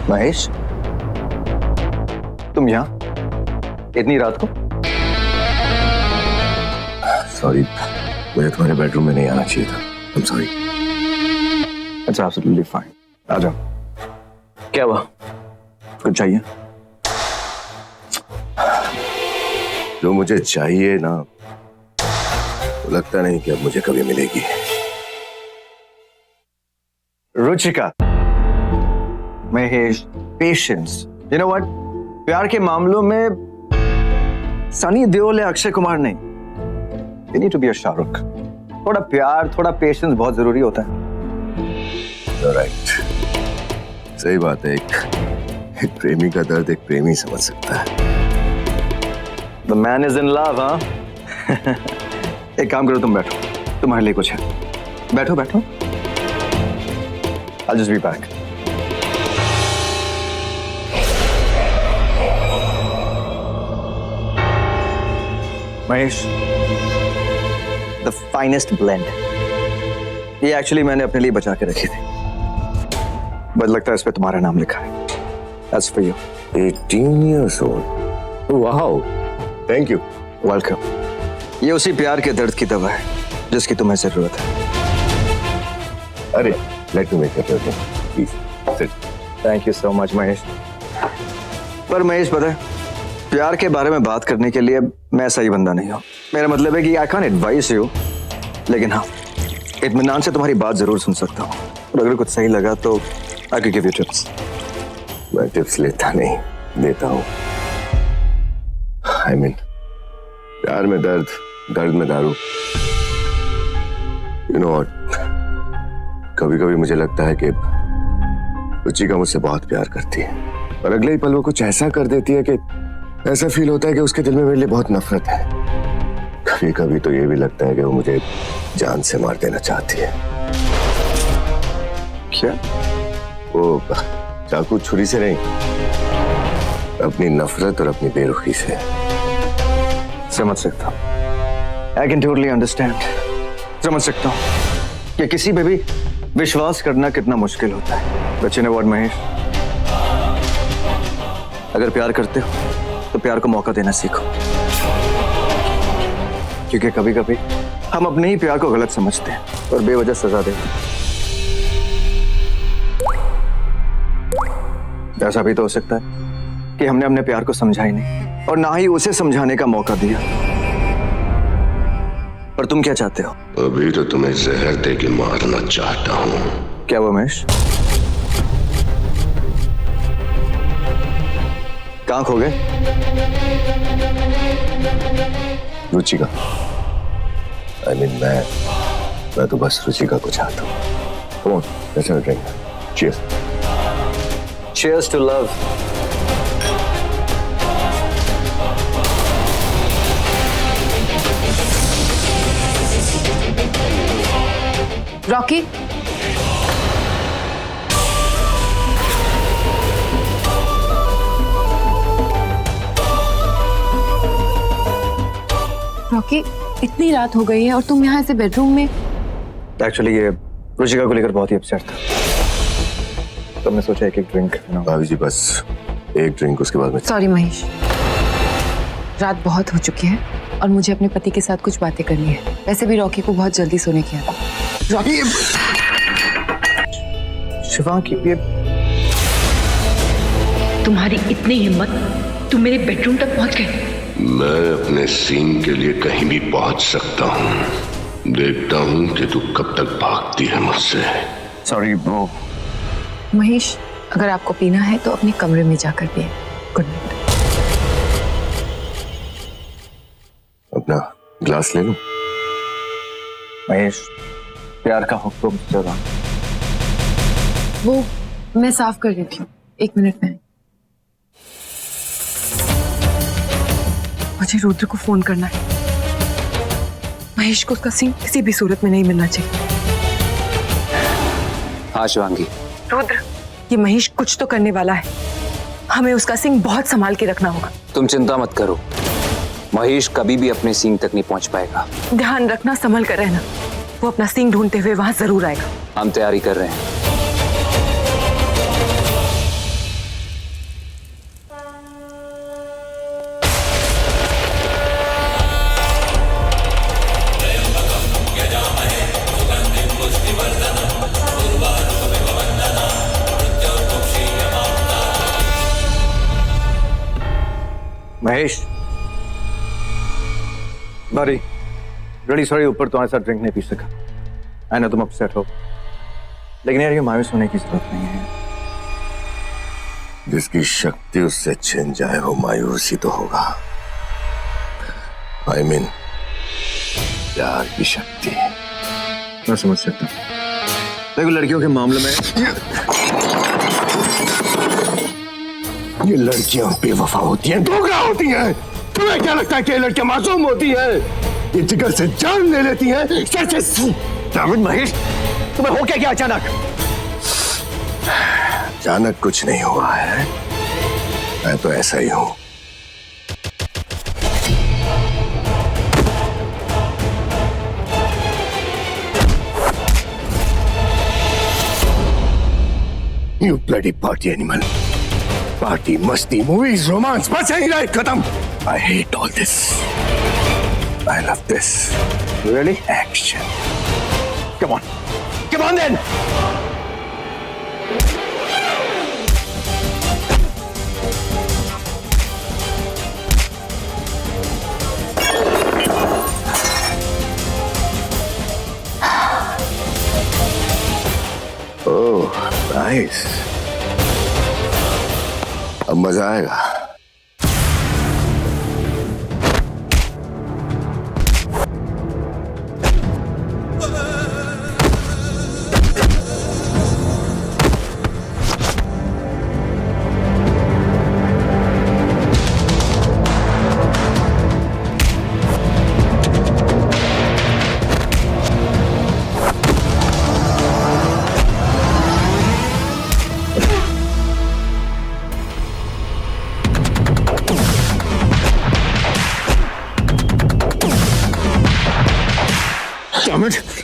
महेश, तुम यहाँ इतनी रात को? सॉरी, मुझे तुम्हारे बेडरूम में नहीं आना चाहिए था। I'm sorry. It's absolutely fine. आ जाओ। क्या हुआ? कुछ चाहिए? जो मुझे चाहिए ना, तो लगता नहीं कि अब मुझे कभी मिलेगी। Ruchika, Mahesh, patience. You know what? प्यार के मामलों में सनी देओल या अक्षय कुमार नहीं। You need to be a Shahrukh. थोड़ा प्यार, थोड़ा पेशेंस बहुत जरूरी होता है। राइट, सही बात है। एक प्रेमी का दर्द एक प्रेमी समझ सकता है। The man is in love, हाँ? एक काम करो, तुम बैठो, तुम्हारे लिए कुछ है। बैठो बैठो। I'll just be back. Mahesh, the finest blend. ये एक्चुअली मैंने अपने लिए बचा के रखी थी, बस लगता है इस पे तुम्हारा नाम लिखा है। That's for you. 18 years old. Wow. Thank you. Welcome. ये उसी प्यार के दर्द की दवा है जिसकी तुम्हें जरूरत है। अरे, let me make a present. Please, sit. Thank you so much Mahesh. पर महेश, पता है, प्यार के बारे में बात करने के लिए मैं सही बंदा नहीं हूँ। मेरा मतलब है कि आई कांट एडवाइस यू, लेकिन हाँ, इत्मीनान से तुम्हारी बात जरूर सुन सकता हूँ, और अगर कुछ सही लगा तो I can give you tips. मैं टिप्स लेता नहीं, देता हूँ। I mean, प्यार में दर्द, दर्द में दारू। You know what? कभी कभी मुझे लगता है कि रुचिका मुझसे बहुत प्यार करती है, और अगले ही पल वो कुछ ऐसा कर देती है कि ऐसा फील होता है कि उसके दिल में मेरे लिए बहुत नफरत है। कभी कभी तो ये भी लगता है कि वो मुझे जान से मार देना चाहती है। क्या? वो चाकू छुरी से नहीं, अपनी नफरत और अपनी बेरुखी से। समझ सकता हूँ, आई कैन टोटली अंडरस्टैंड। समझ सकता हूँ कि किसी पे भी विश्वास करना कितना मुश्किल होता है। बच्चे ने वर्ड महेश, अगर प्यार करते हो तो प्यार को मौका देना सीखो, क्योंकि कभी कभी हम अपने ही प्यार को गलत समझते हैं और बेवजह सजा देते हैं। ऐसा भी तो हो सकता है कि हमने अपने प्यार को समझा ही नहीं और ना ही उसे समझाने का मौका दिया। पर तुम क्या चाहते हो? अभी तो तुम्हें जहर दे के मारना चाहता हूँ। क्या वो महेश? कहाँ खो गए? रुचिका, I mean, मैं तो बस रुचिका को चाहता हूँ। Come on, let's have a drink. Cheers. Cheers to love. Rocky, Rocky, इतनी रात हो गई है और तुम यहाँ ऐसे बेडरूम में? एक्चुअली ये रुचिका को लेकर बहुत ही अपसेट था, तो हमने सोचा एक ड्रिंक। भाभी जी, बस एक ड्रिंक, उसके बाद में। सॉरी महेश, रात बहुत हो चुकी है और मुझे अपने पति के साथ कुछ बातें करनी है। वैसे भी रॉकी को बहुत जल्दी सोने की आदत है। रॉकी, शिवांगी, ये तुम्हारी इतनी हिम्मत, तुम मेरे बेडरूम तक पहुंच गए? मैं अपने सीन के लिए कहीं भी पहुंच सकता हूँ। देखता हूँ कि तू कब तक भागती है मुझसे। सॉरी वो। महेश, अगर आपको पीना है तो अपने कमरे में जाकर पिए। Good night. अपना ग्लास ले लूं? महेश, प्यार का हुक्म जरा। वो मैं साफ कर देती हूँ, 1 मिनट में। मुझे रुद्र को फोन करना है। महेश को उसका सीन किसी भी सूरत में नहीं मिलना चाहिए। हाँ शिवांगी। रुद्र, ये महेश कुछ तो करने वाला है। हमें उसका सीन बहुत संभाल के रखना होगा। तुम चिंता मत करो, महेश कभी भी अपने सीन तक नहीं पहुंच पाएगा। ध्यान रखना, संभल कर रहना। वो अपना सीन ढूंढते हुए वहां जरूर आएगा। हम तैयारी कर रहे हैं। महेश, बारी बड़ी सॉरी, ऊपर तुम्हारे साथ ड्रिंक नहीं पी सका। आई नो तुम अपसेट हो, लेकिन यार ये मायूस होने की जरूरत नहीं है। जिसकी शक्ति उससे छिन जाए वो मायूस ही तो होगा। आई मीन प्यार की शक्ति। मैं समझ सकता हूँ, देखो लड़कियों के मामले में ये लड़कियां बेवफा होती हैं, धोखा होती हैं। तुम्हें क्या लगता है कि ये लड़कियां मासूम होती हैं? ये जिगर से जान ले लेती हैं, सर से। दामिद महेश, तुम्हें हो क्या अचानक? अचानक कुछ नहीं हुआ है, मैं तो ऐसा ही हूं। You bloody party animal. Party, मस्ती, मूवीज, रोमांस, बस यही लाइफ खत्म। I hate all this. I love this. Really? Action. Come on. Come on then. Oh, nice. अब मजा आएगा।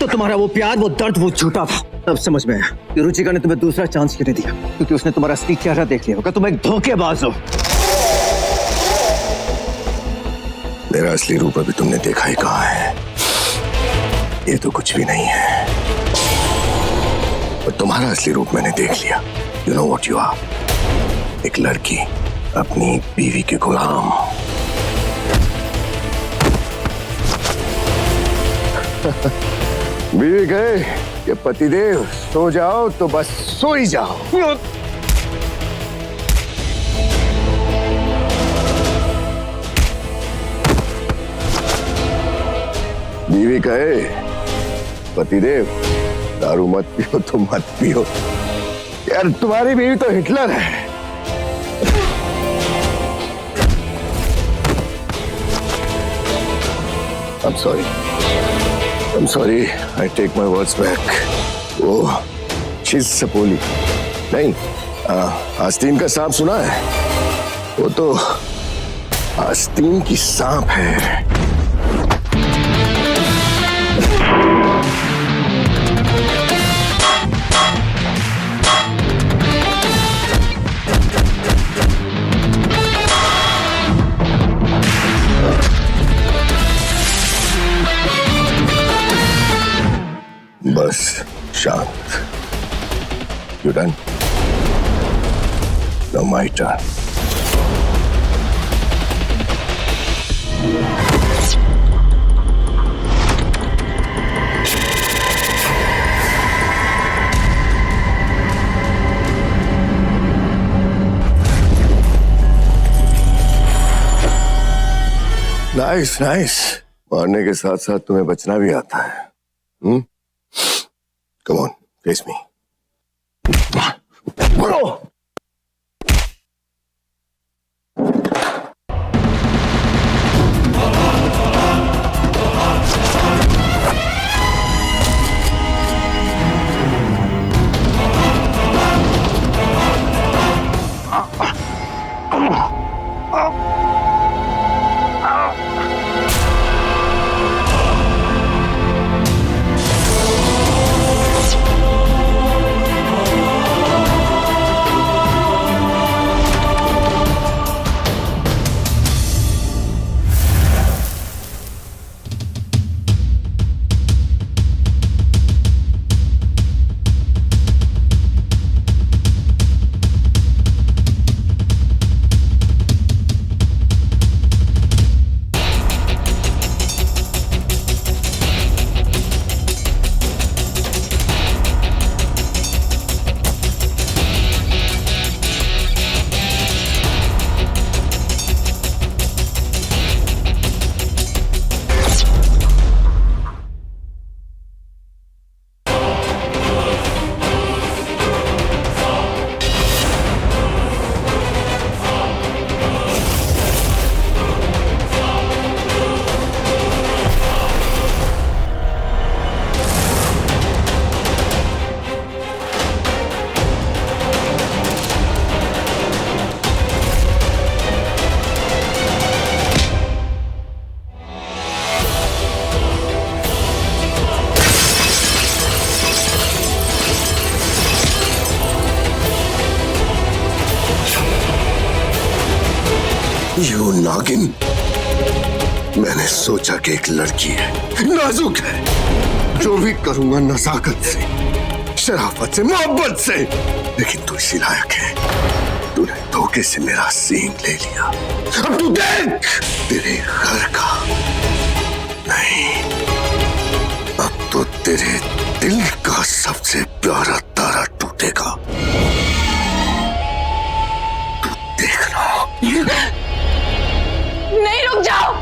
तो तुम्हारा वो प्यार, वो दर्द, वो झूठा था। तब समझ में आया कि रुचिका ने तुम्हें दूसरा चांस क्यों नहीं दिया, क्योंकि उसने तुम्हारा असली चेहरा देख लिया होगा। तुम एक धोखेबाज हो। मेरा असली रूप अभी तुमने देखा ही कहाँ है। ये तो कुछ भी नहीं है, पर तुम्हारा असली रूप मैंने देख लिया। You know what you are. एक लड़की अपनी बीवी के गुलाम। बीवी कहे कि पतिदेव सो जाओ तो बस सो ही जाओ। बीवी कहे पतिदेव दारू मत पियो तो मत पियो। यार तुम्हारी बीवी तो हिटलर है। I'm sorry, I take my words back. Oh, she's सपोली। नहीं, आस्तीन का सांप सुना है? वो तो आस्तीन की सांप है। बस शांत। You done? Now my turn. Nice nice. मारने के साथ साथ तुम्हें बचना भी आता है। Come on, face me. You नागिन, मैंने सोचा कि एक लड़की है, नाजुक है, जो भी करूंगा नजाकत से, शराफत से, मोहब्बत से। लेकिन तू इसी लायक है, तूने धोखे से मेरा सींग ले लिया। अब तू देख, तेरे घर का नहीं, अब तो तेरे दिल का सबसे प्यारा तारा टूटेगा। तू देखना। नहीं, रुक जाओ।